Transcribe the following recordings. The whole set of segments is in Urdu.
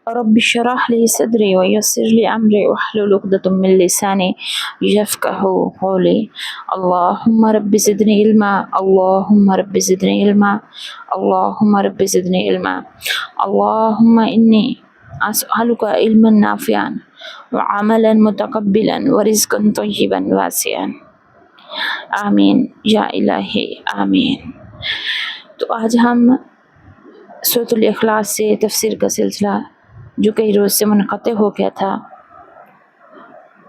رب اشرح لي صدري ويسر لي أمري واحلل عقدة من لساني يفقهوا قولي. اللهم رب زدني علما، اللهم رب زدني علما، اللهم رب زدني علما. اللهم إني أسألك علما نافعا وعملا متقبلا ورزقا طيبا واسعا. آمین یا الہی آمین. تو آج ہم سورۃ الاخلاص سے تفسیر کا سلسلہ جو کئی روز سے منقطع ہو گیا تھا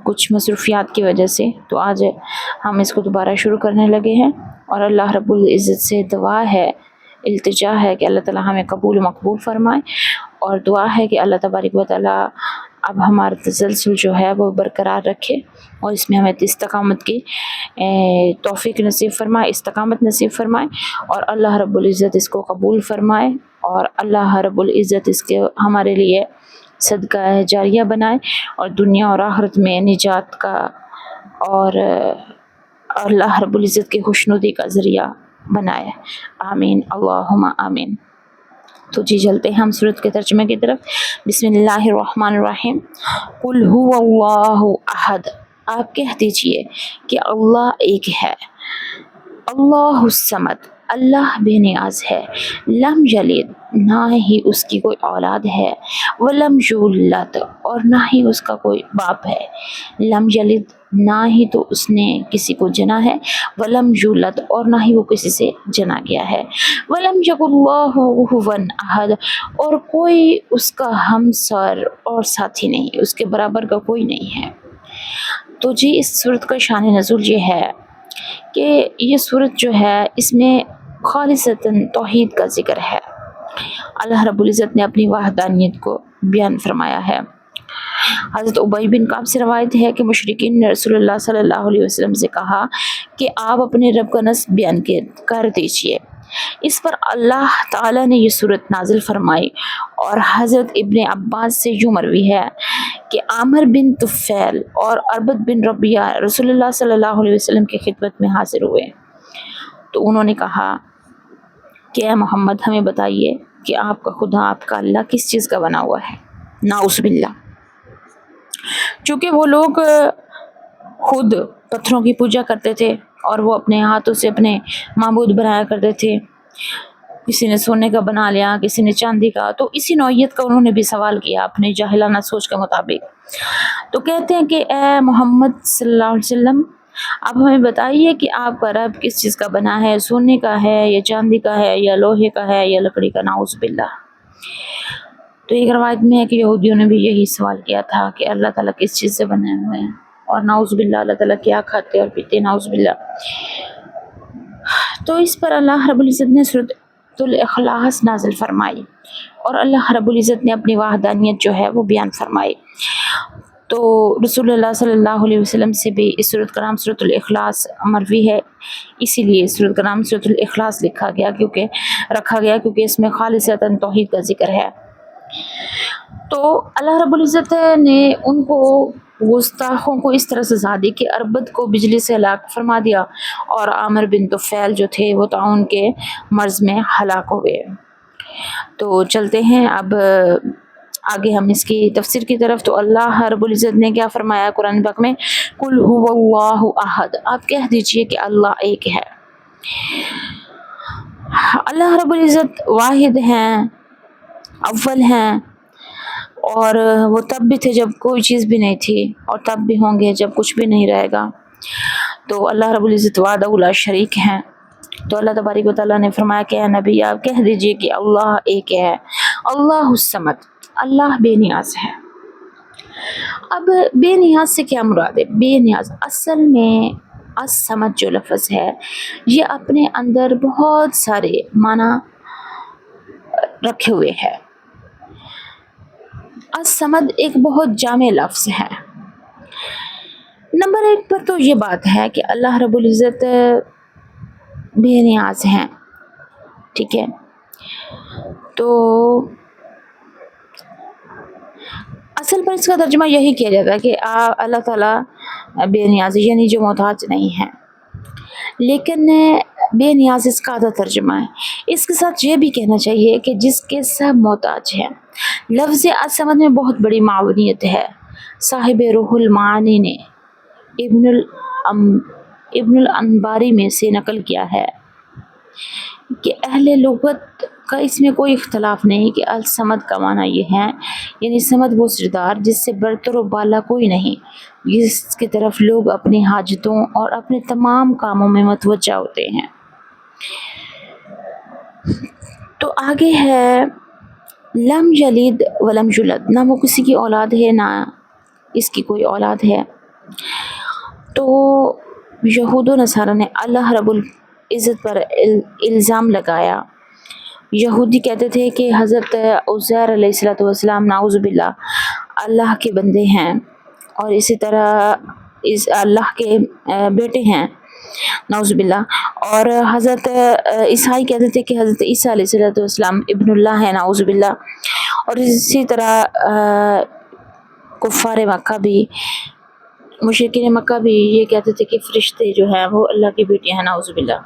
کچھ مصروفیات کی وجہ سے، تو آج ہم اس کو دوبارہ شروع کرنے لگے ہیں، اور اللہ رب العزت سے دعا ہے، التجا ہے کہ اللہ تعالیٰ ہمیں قبول و مقبول فرمائے، اور دعا ہے کہ اللہ تبارک و تعالیٰ اب ہمارا تسلسل جو ہے وہ برقرار رکھے، اور اس میں ہمیں استقامت کی توفیق نصیب فرمائے، استقامت نصیب فرمائے، اور اللہ رب العزت اس کو قبول فرمائے، اور اللہ رب العزت اس کے ہمارے لیے صدقہ جاریہ بنائے، اور دنیا اور آخرت میں نجات کا اور اللہ رب العزت کی خوشنودی کا ذریعہ بنائے. آمین اللہم آمین. تو جی چلتے ہیں ہم سورت کے ترجمے کی طرف. بسم اللہ الرحمن الرحیم. قل هو اللہ احد، آپ کہہ دیجئے کہ اللہ ایک ہے. اللہ الصمد، اللہ بے نیاز ہے. لم یلد، نہ ہی اس کی کوئی اولاد ہے. ولم یولد، اور نہ ہی اس کا کوئی باپ ہے. لم یلد، نہ ہی تو اس نے کسی کو جنا ہے. ولم یولد، اور نہ ہی وہ کسی سے جنا گیا ہے. ولم یکن اللہ کفوا احد، اور کوئی اس کا ہمسر اور ساتھی نہیں، اس کے برابر کا کوئی نہیں ہے. تو جی اس صورت کا شان نزول یہ ہے کہ یہ صورت جو ہے اس میں خالصتاً توحید کا ذکر ہے. اللہ رب العزت نے اپنی وحدانیت کو بیان فرمایا ہے. حضرت ابی بن کعب سے روایت ہے کہ مشرکین نے رسول اللہ صلی اللہ علیہ وسلم سے کہا کہ آپ اپنے رب کا نسب بیان کر دیجئے. اس پر اللہ تعالیٰ نے یہ صورت نازل فرمائی، اور حضرت ابن عباس سے یوں مروی ہے کہ عامر بن طفیل اور اربد بن ربیعہ رسول اللہ صلی اللہ علیہ وسلم کی خدمت میں حاضر ہوئے، تو انہوں نے کہا کہ اے محمد ہمیں بتائیے کہ آپ کا خدا، آپ کا اللہ کس چیز کا بنا ہوا ہے. نعوذ باللہ. چونکہ وہ لوگ خود پتھروں کی پوجا کرتے تھے، اور وہ اپنے ہاتھوں سے اپنے معبود بنایا کرتے تھے. کسی نے سونے کا بنا لیا، کسی نے چاندی کا، تو اسی نوعیت کا انہوں نے بھی سوال کیا اپنے جاہلانہ سوچ کے مطابق. تو کہتے ہیں کہ اے محمد صلی اللہ علیہ وسلم، آپ ہمیں بتائیے کہ آپ کا رب کس چیز کا بنا ہے، سونے کا ہے یا چاندی کا ہے یا لوہے کا ہے یا لکڑی کا. نعوذ باللہ. تو ایک روایت میں ہے کہ یہودیوں نے بھی یہی سوال کیا تھا کہ اللہ تعالیٰ کس چیز سے بنے ہوئے ہیں، اور نعوذ باللہ اللہ تعالیٰ کیا کھاتے اور پیتے. نعوذ باللہ. تو اس پر اللہ رب العزت نے سورۃ الاخلاص نازل فرمائی، اور اللہ رب العزت نے اپنی وحدانیت جو ہے وہ بیان فرمائی. تو رسول اللہ صلی اللہ علیہ وسلم سے بھی اس سورت کا نام سورۃ الاخلاص مروی ہے، اسی لیے اس سورت کا نام سورۃ الاخلاص رکھا گیا کیونکہ اس میں خالصتاً توحید کا ذکر ہے. تو اللہ رب العزت نے ان کو گستاخوں کو اس طرح سزا دی کہ اربد کو بجلی سے ہلاک فرما دیا، اور عامر بن طفیل جو تھے وہ طاعون کے مرض میں ہلاک ہوئے. تو چلتے ہیں اب آگے ہم اس کی تفسیر کی طرف. تو اللہ رب العزت نے کیا فرمایا قرآن پاک میں؟ قل هو اللہ احد، آپ کہہ دیجئے کہ اللہ ایک ہے. اللہ رب العزت واحد ہیں، اول ہیں، اور وہ تب بھی تھے جب کوئی چیز بھی نہیں تھی، اور تب بھی ہوں گے جب کچھ بھی نہیں رہے گا. تو اللہ رب العزت وحدہ لا شریک ہیں. تو اللہ تبارک و تعالیٰ نے فرمایا کہ اے نبی آپ کہہ دیجئے کہ اللہ ایک ہے. اللہ الصمد، اللہ بے نیاز ہے. اب بے نیاز سے کیا مراد ہے؟ بے نیاز اصل میں الصمد جو لفظ ہے یہ اپنے اندر بہت سارے معنی رکھے ہوئے ہے. الصمد ایک بہت جامع لفظ ہے. نمبر ایک پر تو یہ بات ہے کہ اللہ رب العزت بے نیاز ہیں، ٹھیک ہے. تو اصل پر اس کا ترجمہ یہی کیا جاتا ہے کہ اللہ تعالیٰ بے نیاز یعنی جو محتاج نہیں ہے، لیکن بے نیاز اس کا آدھا ترجمہ ہے. اس کے ساتھ یہ بھی کہنا چاہیے کہ جس کے سب محتاج ہیں، لفظ الصمد میں بہت بڑی معونیت ہے۔ صاحب روح المعانی نے ابن الانباری میں سے نقل کیا ہے کہ اہل لغت کا اس میں کوئی اختلاف نہیں کہ الصمد کا معنی یہ ہے، یعنی صمد وہ سردار جس سے برتر و بالا کوئی نہیں، جس کی طرف لوگ اپنی حاجتوں اور اپنے تمام کاموں میں متوجہ ہوتے ہیں۔ تو آگے ہے لم یلد ولم یولد، نہ وہ کسی کی اولاد ہے نہ اس کی کوئی اولاد ہے۔ تو یہود و نصارہ نے اللہ رب العزت پر الزام لگایا۔ یہودی کہتے تھے کہ حضرت عزیر علیہ السلام نعوذ باللہ اللہ کے بندے ہیں، اور اسی طرح اللہ کے بیٹے ہیں نعوذ باللہ، اور حضرت عیسائی کہتے تھے کہ حضرت عیسیٰ علیہ السلام ابن اللہ ہے نعوذ باللہ، اور اسی طرح کفار مکہ بھی، مشرکین مکہ بھی یہ کہتے تھے کہ فرشتے جو ہیں وہ اللہ کی بیٹے ہیں نعوذ باللہ۔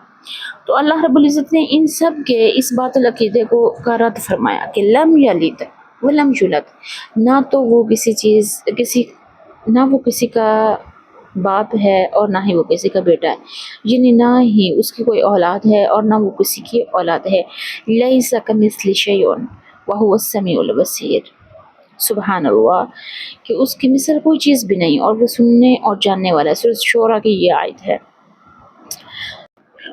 تو اللہ رب العزت نے ان سب کے اس باطل عقیدے کو رد فرمایا کہ لم یلد ولم یولد، نہ تو وہ نہ وہ کسی کا باپ ہے اور نہ ہی وہ کسی کا بیٹا ہے، یعنی نہ ہی اس کی کوئی اولاد ہے اور نہ وہ کسی کی اولاد ہے۔ لیس کمثلہ شیء وہو السمیع البصیر، سبحان اللہ، کہ اس کی مثل کوئی چیز بھی نہیں اور وہ سننے اور جاننے والا ہے۔ سورۃ شعراء کی یہ آیت ہے۔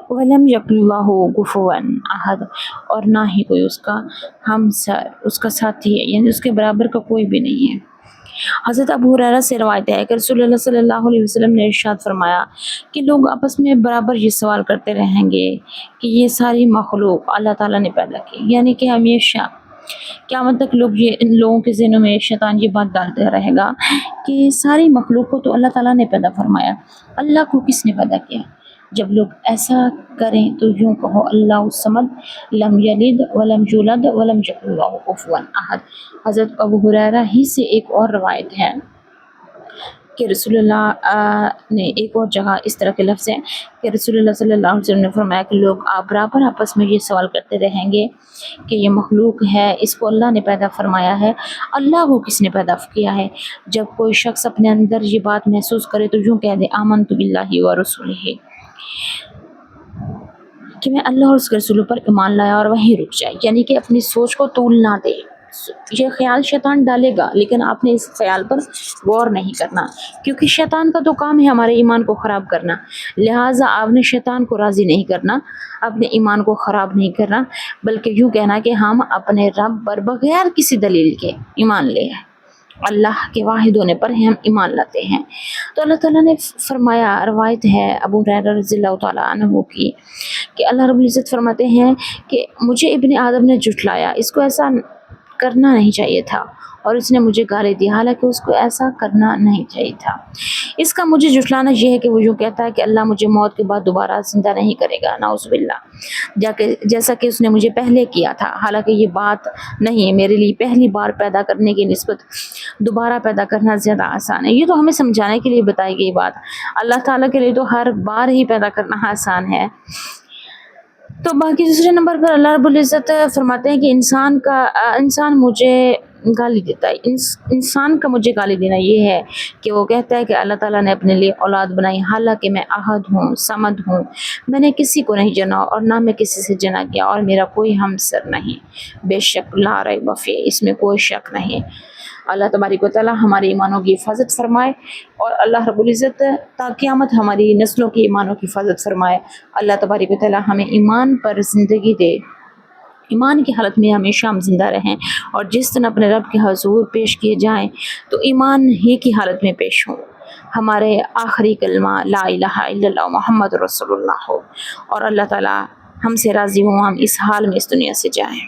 وَلَمْ يَكُنْ لَهُ كُفُوًا أَحَدٌ، اور نہ ہی کوئی اس کا ہمسر، اس کا ساتھی ہے، یعنی اس کے برابر کا کوئی بھی نہیں ہے۔ حضرت ابو ہریرہ سے روایت ہے کہ رسول اللہ صلی اللہ علیہ وسلم نے ارشاد فرمایا کہ لوگ آپس میں برابر یہ سوال کرتے رہیں گے کہ یہ ساری مخلوق اللہ تعالیٰ نے پیدا کی، یعنی کہ ہمیشہ قیامت تک ان لوگوں کے ذہنوں میں شیطان یہ بات ڈالتا رہے گا کہ ساری مخلوق کو تو اللہ تعالیٰ نے پیدا فرمایا، اللہ کو کس نے پیدا کیا؟ جب لوگ ایسا کریں تو یوں کہو اللہ الصمد لم یلد ولم یولد ولم یکن لہ کفوا احد۔ حضرت ابو ہریرہ ہی سے ایک اور روایت ہے کہ رسول اللہ نے ایک اور جگہ اس طرح کے لفظ ہیں کہ رسول اللہ صلی اللہ علیہ وسلم نے فرمایا کہ لوگ برابر آپس میں یہ سوال کرتے رہیں گے کہ یہ مخلوق ہے، اس کو اللہ نے پیدا فرمایا ہے، اللہ کو کس نے پیدا کیا ہے؟ جب کوئی شخص اپنے اندر یہ بات محسوس کرے تو یوں کہہ دے آمنت باللہ ورسولہ، کہ میں اللہ اور اس کے رسولوں پر ایمان لایا، اور وہیں رک جائے، یعنی کہ اپنی سوچ کو طول نہ دے۔ یہ خیال شیطان ڈالے گا لیکن آپ نے اس خیال پر غور نہیں کرنا، کیونکہ شیطان کا تو کام ہے ہمارے ایمان کو خراب کرنا، لہٰذا آپ نے شیطان کو راضی نہیں کرنا، اپنے ایمان کو خراب نہیں کرنا، بلکہ یوں کہنا کہ ہم اپنے رب پر بغیر کسی دلیل کے ایمان لے آئے، اللہ کے واحد ہونے پر ہم ایمان لاتے ہیں۔ تو اللہ تعالیٰ نے فرمایا، روایت ہے ابو ہریرہ رضی اللہ تعالیٰ عنہ کی، کہ اللہ رب العزت فرماتے ہیں کہ مجھے ابن آدم نے جھٹلایا، اس کو ایسا کرنا نہیں چاہیے تھا، اور اس نے مجھے گالی دی، حالانکہ اس کو ایسا کرنا نہیں چاہیے تھا۔ اس کا مجھے جھٹلانا یہ ہے کہ وہ یوں کہتا ہے کہ اللہ مجھے موت کے بعد دوبارہ زندہ نہیں کرے گا، نعوذ باللہ، جیسا کہ اس نے مجھے پہلے کیا تھا، حالانکہ یہ بات نہیں ہے، میرے لیے پہلی بار پیدا کرنے کی نسبت دوبارہ پیدا کرنا زیادہ آسان ہے۔ یہ تو ہمیں سمجھانے کے لیے بتائی گئی بات، اللہ تعالیٰ کے لیے تو ہر بار ہی پیدا کرنا آسان ہے۔ تو باقی دوسرے نمبر پر اللہ رب العزت فرماتے ہیں کہ انسان مجھے گالی دیتا ہے، انسان کا مجھے گالی دینا یہ ہے کہ وہ کہتا ہے کہ اللہ تعالیٰ نے اپنے لیے اولاد بنائی، حالانکہ میں احد ہوں، صمد ہوں، میں نے کسی کو نہیں جنا اور نہ میں کسی سے جنا کیا، اور میرا کوئی ہمسر نہیں، بے شک لا ریب فیہ، اس میں کوئی شک نہیں۔ اللہ تبارک و تعالیٰ ہمارے ایمانوں کی حفاظت فرمائے، اور اللہ رب العزت تا قیامت ہماری نسلوں کی ایمانوں کی حفاظت فرمائے۔ اللہ تبارک و تعالیٰ ہمیں ایمان پر زندگی دے، ایمان کی حالت میں ہمیشہ ہم زندہ رہیں، اور جس دن اپنے رب کے حضور پیش کیے جائیں تو ایمان ہی کی حالت میں پیش ہوں، ہمارے آخری کلمہ لا الہ الا اللہ محمد رسول اللہ ہو، اور اللہ تعالیٰ ہم سے راضی ہوں، ہم اس حال میں اس دنیا سے جائیں۔